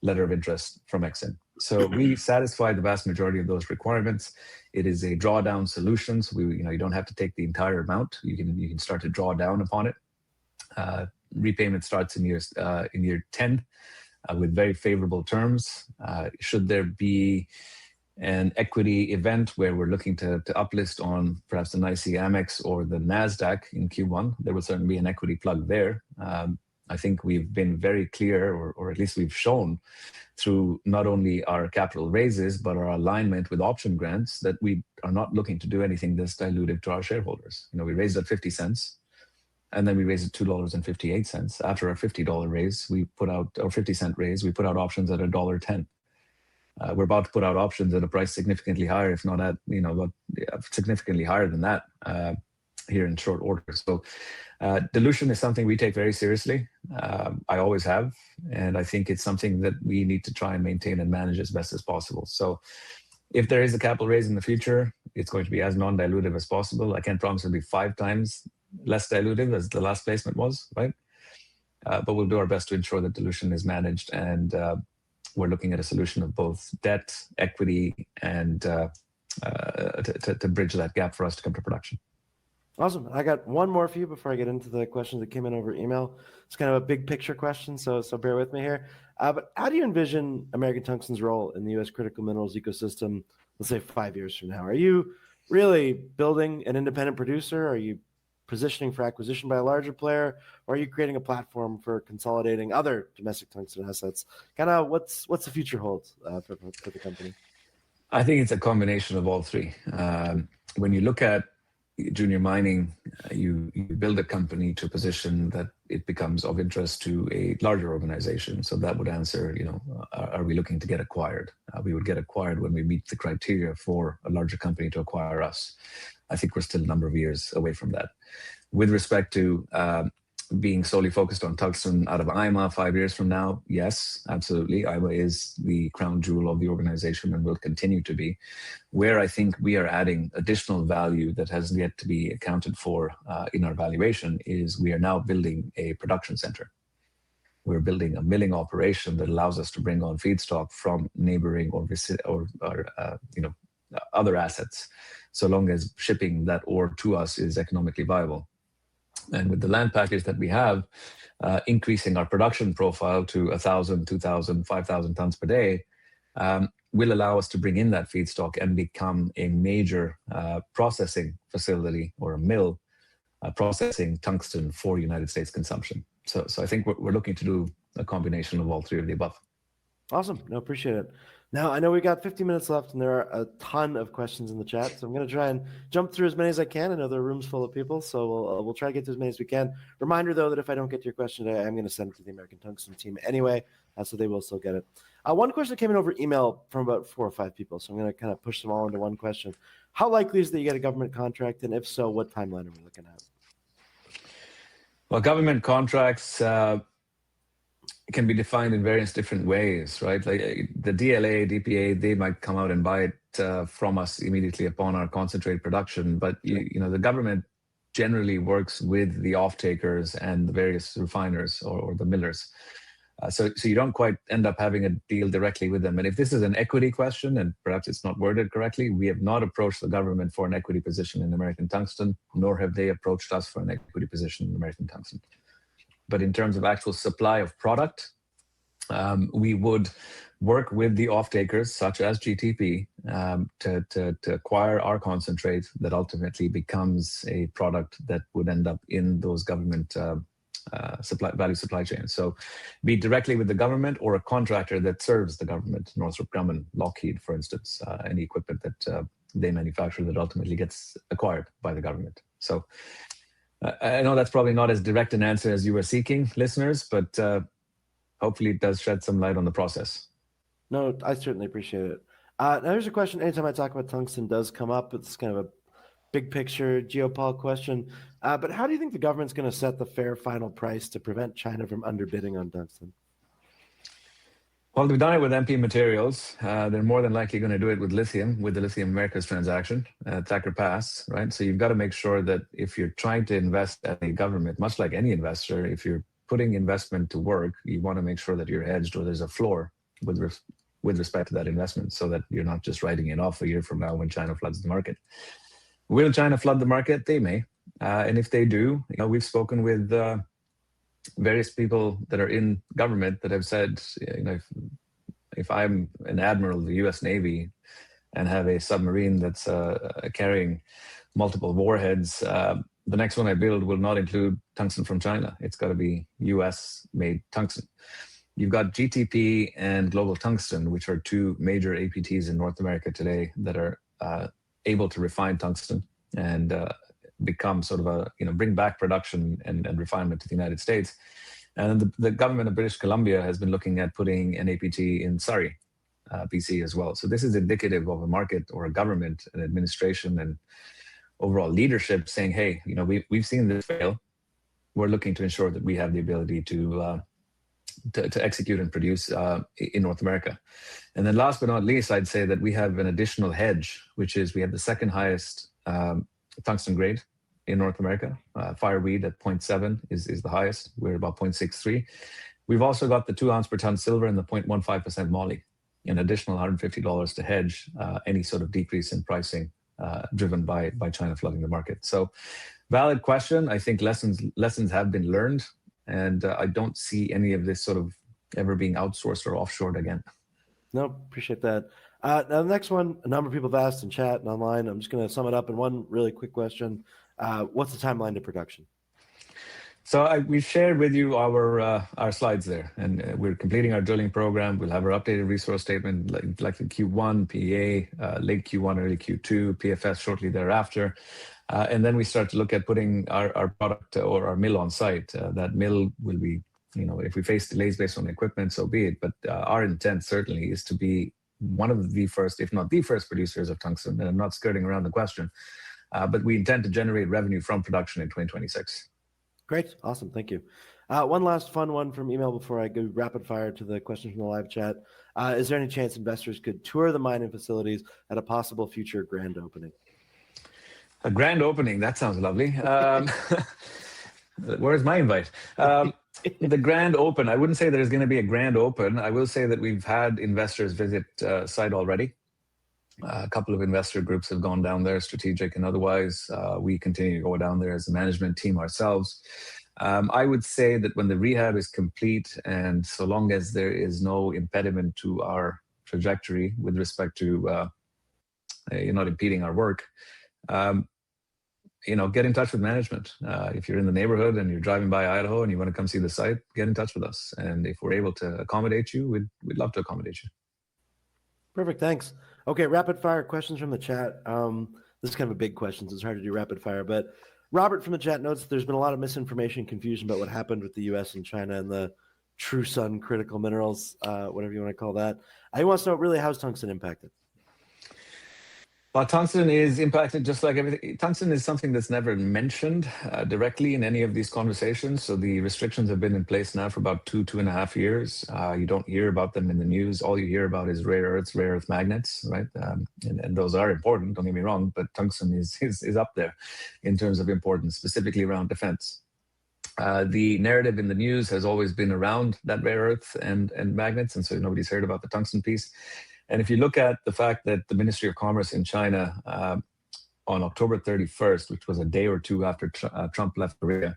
letter of interest from EXIM. So we satisfy the vast majority of those requirements. It is a drawdown solution. So you don't have to take the entire amount. You can start to draw down upon it. Repayment starts in year 10 with very favorable terms. Should there be an equity event where we're looking to uplist on perhaps the NYSE Amex or the NASDAQ in Q1, there will certainly be an equity plug there. I think we've been very clear, or at least we've shown through not only our capital raises, but our alignment with option grants that we are not looking to do anything that's dilutive to our shareholders. We raised at 50 cents. And then we raised it $2.58. After our $50 raise, we put out, or 50-cent raise, we put out options at $1.10. We're about to put out options at a price significantly higher, if not at, significantly higher than that here in short order. So dilution is something we take very seriously. I always have. And I think it's something that we need to try and maintain and manage as best as possible. So if there is a capital raise in the future, it's going to be as non-dilutive as possible. I can't promise it'll be 5 times less dilutive as the last placement was, right? But we'll do our best to ensure that dilution is managed, and we're looking at a solution of both debt, equity, and to bridge that gap for us to come to production. Awesome. I got one more for you before I get into the questions that came in over email. It's kind of a big picture question, so bear with me here. But how do you envision American Tungsten's role in the U.S. critical minerals ecosystem, let's say 5 years from now? Are you really building an independent producer? Are you positioning for acquisition by a larger player, or are you creating a platform for consolidating other domestic tungsten assets? Kind of what's the future holds for the company? I think it's a combination of all three. When you look at junior mining, you build a company to a position that it becomes of interest to a larger organization. So that would answer, are we looking to get acquired? We would get acquired when we meet the criteria for a larger company to acquire us. I think we're still a number of years away from that. With respect to being solely focused on tungsten out of IMA 5 years from now, yes, absolutely. IMA is the crown jewel of the organization and will continue to be. Where I think we are adding additional value that has yet to be accounted for in our valuation is we are now building a production center. We're building a milling operation that allows us to bring on feedstock from neighboring or other assets, so long as shipping that ore to us is economically viable. And with the land package that we have, increasing our production profile to 1,000, 2,000, 5,000 tons per day will allow us to bring in that feedstock and become a major processing facility or a mill processing tungsten for United States consumption. So I think we're looking to do a combination of all three of the above. Awesome. No, appreciate it. Now, I know we got 15 minutes left, and there are a ton of questions in the chat, so I'm going to try and jump through as many as I can. I know the room's full of people, so we'll try to get to as many as we can. Reminder, though, that if I don't get to your question today, I'm going to send it to the American Tungsten team anyway, so they will still get it. One question that came in over email from about 4 or 5 people, so I'm going to kind of push them all into one question. How likely is that you get a government contract, and if so, what timeline are we looking at? Well, government contracts can be defined in various different ways, right? Like the DLA, DPA, they might come out and buy it from us immediately upon our concentrate production. But you know, the government generally works with the off-takers and the various refiners or the millers. So you don't quite end up having a deal directly with them. And if this is an equity question, and perhaps it's not worded correctly, we have not approached the government for an equity position in American Tungsten, nor have they approached us for an equity position in American Tungsten. But in terms of actual supply of product, we would work with the off-takers, such as GTP, to acquire our concentrate that ultimately becomes a product that would end up in those government value supply chains. So be directly with the government or a contractor that serves the government, Northrop Grumman, Lockheed, for instance, any equipment that they manufacture that ultimately gets acquired by the government. So I know that's probably not as direct an answer as you were seeking, listeners, but hopefully it does shed some light on the process. No, I certainly appreciate it. Now here's a question. Anytime I talk about tungsten does come up, it's kind of a big picture geopolitical question. But how do you think the government's going to set the fair final price to prevent China from underbidding on tungsten? Well, they've done it with MP materials. They're more than likely going to do it with lithium, with the Lithium Americas transaction, Thacker Pass, right? So you've got to make sure that if you're trying to invest at a government, much like any investor, if you're putting investment to work, you want to make sure that you're hedged or there's a floor with respect to that investment so that you're not just writing it off a year from now when China floods the market. Will China flood the market? They may. And if they do, you know, we've spoken with various people that are in government that have said, you know, if I'm an admiral of the U.S. Navy and have a submarine that's carrying multiple warheads, the next one I build will not include tungsten from China. It's got to be U.S.-made tungsten. You've got GTP and Global Tungsten, which are two major APTs in North America today that are able to refine tungsten and become sort of a, you know, bring back production and refinement to the United States. And the government of British Columbia has been looking at putting an APT in Surrey, BC as well. So this is indicative of a market or a government, an administration and overall leadership saying, hey, you know, we've seen this fail. We're looking to ensure that we have the ability to execute and produce in North America. And then last but not least, I'd say that we have an additional hedge, which is we have the second highest tungsten grade in North America. Fireweed at 0.7 is the highest. We're about 0.63. We've also got the 2 ounce per ton silver and the 0.15% moly, an additional $150 to hedge any sort of decrease in pricing driven by China flooding the market. So valid question. I think lessons have been learned, and I don't see any of this sort of ever being outsourced or offshored again. No, appreciate that. Now, the next one, a number of people have asked in chat and online. I'm just going to sum it up in one really quick question. What's the timeline to production? So we shared with you our slides there, and we're completing our drilling program. We'll have our updated resource statement likely Q1, PEA, late Q1, early Q2, PFS shortly thereafter. And then we start to look at putting our product or our mill on site. That mill will be, you know, if we face delays based on equipment, so be it. But our intent certainly is to be one of the first, if not the first producers of tungsten. And I'm not skirting around the question, but we intend to generate revenue from production in 2026. Great. Awesome. Thank you. One last fun one from email before I go rapid fire to the questions from the live chat. Is there any chance investors could tour the mining facilities at a possible future grand opening? A grand opening, that sounds lovely. Where's my invite? The grand open, I wouldn't say there's going to be a grand open. I will say that we've had investors visit site already. A couple of investor groups have gone down there, strategic and otherwise. We continue to go down there as a management team ourselves. I would say that when the rehab is complete, and so long as there is no impediment to our trajectory with respect to you're not impeding our work, you know, get in touch with management. If you're in the neighborhood and you're driving by Idaho and you want to come see the site, get in touch with us. And if we're able to accommodate you, we'd love to accommodate you. Perfect. Thanks. Okay, rapid fire questions from the chat. This is kind of a big question, so it's hard to do rapid fire. But Robert from the chat notes that there's been a lot of misinformation and confusion about what happened with the U.S. and China and the true sun critical minerals, whatever you want to call that. He wants to know really how's tungsten impacted. Well, tungsten is impacted just like everything. Tungsten is something that's never mentioned directly in any of these conversations. So the restrictions have been in place now for about 2.5 years. You don't hear about them in the news. All you hear about is rare earths, rare earth magnets, right? And those are important, don't get me wrong, but tungsten is up there in terms of importance, specifically around defense. The narrative in the news has always been around that rare earth and magnets, and so nobody's heard about the tungsten piece. And if you look at the fact that the Ministry of Commerce in China on October 31st, which was a day or two after Trump left Korea,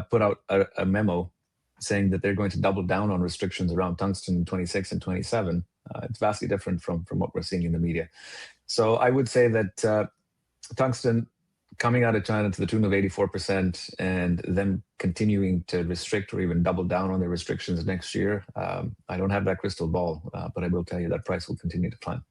put out a memo saying that they're going to double down on restrictions around tungsten in 26 and 27, it's vastly different from what we're seeing in the media. So I would say that tungsten coming out of China to the tune of 84% and them continuing to restrict or even double down on their restrictions next year. I don't have that crystal ball, but I will tell you that price will continue to climb.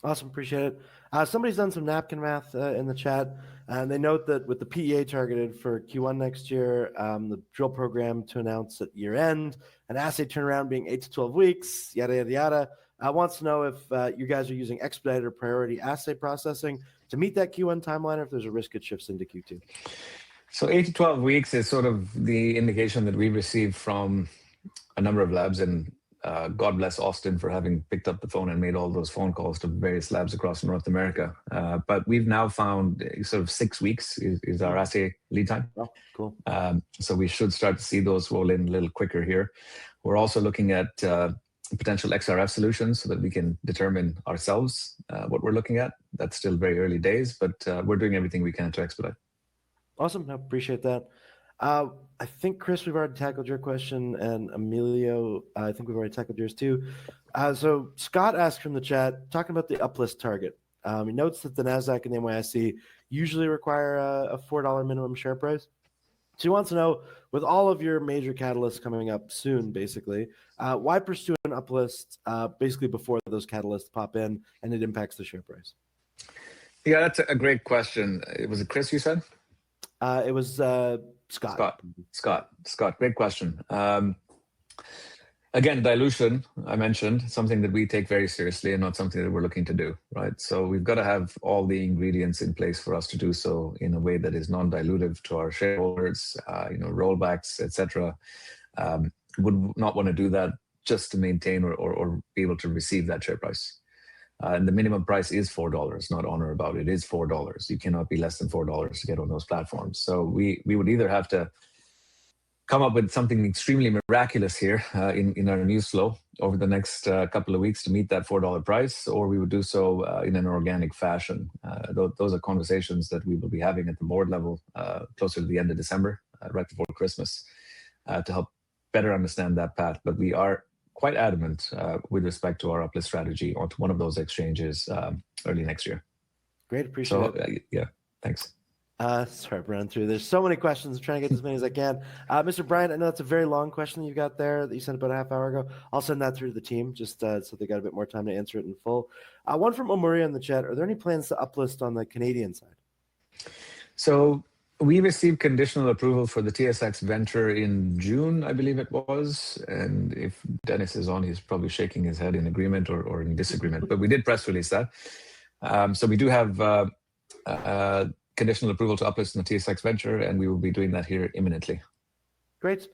Awesome. Appreciate it. Somebody's done some napkin math in the chat, and they note that with the PEA targeted for Q1 next year, the drill program to announce at year end, an assay turnaround being 8 to 12 weeks, yada, yada, yada. Wants to know if you guys are using expedited or priority assay processing to meet that Q1 timeline, or if there's a risk it shifts into Q2. So 8 to 12 weeks is sort of the indication that we received from a number of labs, and God bless Austin for having picked up the phone and made all those phone calls to various labs across North America. But we've now found sort of 6 weeks is our assay lead time. Oh, cool. So we should start to see those roll in a little quicker here. We're also looking at potential XRF solutions so that we can determine ourselves what we're looking at. That's still very early days, but we're doing everything we can to expedite. Awesome. I appreciate that. I think, Chris, we've already tackled your question, and Emilio, I think we've already tackled yours too. So Scott asked from the chat, talking about the uplist target. He notes that the NASDAQ and the NYSE usually require a $4 minimum share price. So he wants to know, with all of your major catalysts coming up soon, basically, why pursue an uplist basically before those catalysts pop in and it impacts the share price? Yeah, that's a great question. Was it Chris you said? It was Scott. Scott, great question. Again, dilution, I mentioned, something that we take very seriously and not something that we're looking to do, right? So we've got to have all the ingredients in place for us to do so in a way that is non-dilutive to our shareholders, rollbacks, etc. Would not want to do that just to maintain or be able to receive that share price. And the minimum price is $4, not on or about. It is $4. You cannot be less than $4 to get on those platforms. So we would either have to come up with something extremely miraculous here in our news flow over the next couple of weeks to meet that $4 price, or we would do so in an organic fashion. Those are conversations that we will be having at the board level closer to the end of December, right before Christmas, to help better understand that path. But we are quite adamant with respect to our uplist strategy onto one of those exchanges early next year. Great, appreciate it. Yeah, thanks. Sorry, running through. There's so many questions. I'm trying to get as many as I can. Mr. Bryant, I know that's a very long question that you got there that you sent about a half hour ago. I'll send that through to the team just so they got a bit more time to answer it in full. One from Omuri in the chat. Are there any plans to uplist on the Canadian side? So we received conditional approval for the TSX venture in June, I believe it was. And if Dennis is on, he's probably shaking his head in agreement or in disagreement. But we did press release that. So we do have conditional approval to uplist in the TSX venture, and we will be doing that here imminently. Great.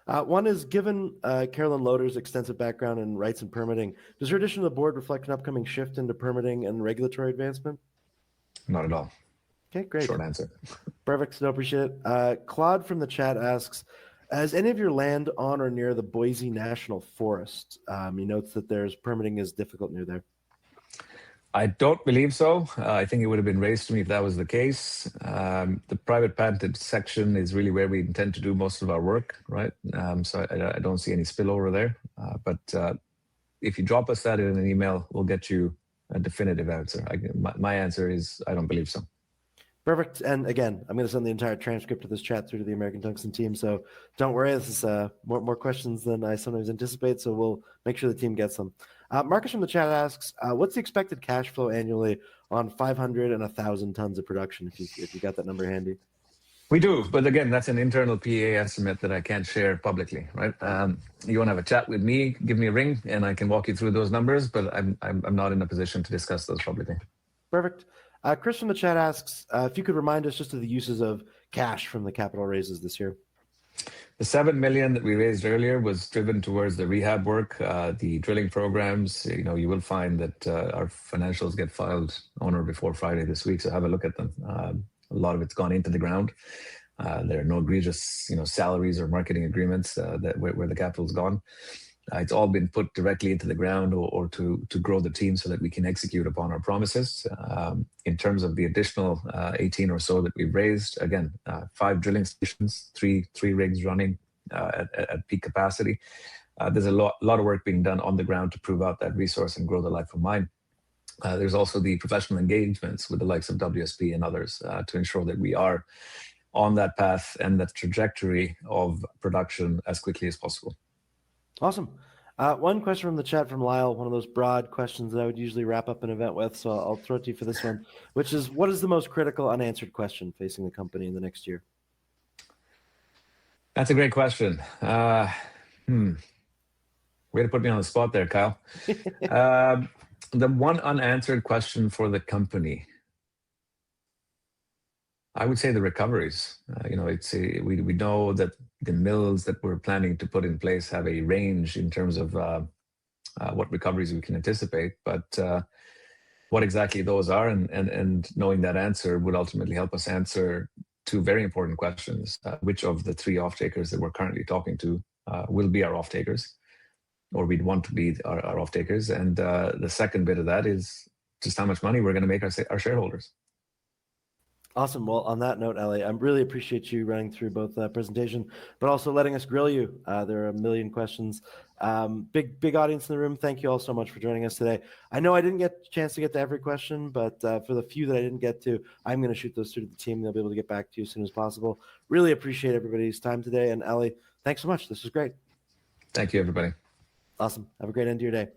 One is, given Carolyn Loader's extensive background in rights and permitting, does her addition to the board reflect an upcoming shift into permitting and regulatory advancement? Not at all. Okay, great. Short answer. Perfect. No, appreciate it. Claude from the chat asks, has any of your land on or near the Boise National Forest? He notes that there's permitting is difficult near there. I don't believe so. I think it would have been raised to me if that was the case. The private patented section is really where we intend to do most of our work, right? So I don't see any spillover there. But if you drop us that in an email, we'll get you a definitive answer. My answer is I don't believe so. Perfect. And again, I'm going to send the entire transcript of this chat through to the American Tungsten team. So don't worry, this is more questions than I sometimes anticipate. So we'll make sure the team gets them. Marcus from the chat asks, what's the expected cash flow annually on 500 and 1,000 tons of production, if you got that number handy? We do, but again, that's an internal PA estimate that I can't share publicly, right? You want to have a chat with me, give me a ring, and I can walk you through those numbers, but I'm not in a position to discuss those publicly. Perfect. Chris from the chat asks, if you could remind us just of the uses of cash from the capital raises this year. The 7 million that we raised earlier was driven towards the rehab work, the drilling programs. You will find that our financials get filed on or before Friday this week, so have a look at them. A lot of it's gone into the ground. There are no egregious, salaries or marketing agreements where the capital's gone. It's all been put directly into the ground or to grow the team so that we can execute upon our promises. In terms of the additional 18 or so that we've raised, again, 5 drilling stations, three rigs running at peak capacity. There's a lot of work being done on the ground to prove out that resource and grow the life of mine. There's also the professional engagements with the likes of WSP and others to ensure that we are on that path and that trajectory of production as quickly as possible. Awesome. One question from the chat from Lyle, one of those broad questions that I would usually wrap up an event with, so I'll throw it to you for this one, which is, what is the most critical unanswered question facing the company in the next year? That's a great question. Way to put me on the spot there, Kyle. The one unanswered question for the company, I would say the recoveries. We know that the mills that we're planning to put in place have a range in terms of what recoveries we can anticipate, but what exactly those are and knowing that answer would ultimately help us answer 2 very important questions. Which of the 3 off-takers that we're currently talking to will be our off-takers, or we'd want to be our off-takers. And the second bit of that is just how much money we're going to make our shareholders. Awesome. Well, on that note, Ali, I really appreciate you running through both the presentation, but also letting us grill you. There are a million questions. Big audience in the room. Thank you all so much for joining us today. I know I didn't get a chance to get to every question, but for the few that I didn't get to, I'm going to shoot those through to the team. They'll be able to get back to you as soon as possible. Really appreciate everybody's time today. And Ali, thanks so much. This was great. Thank you, everybody. Awesome. Have a great end to your day.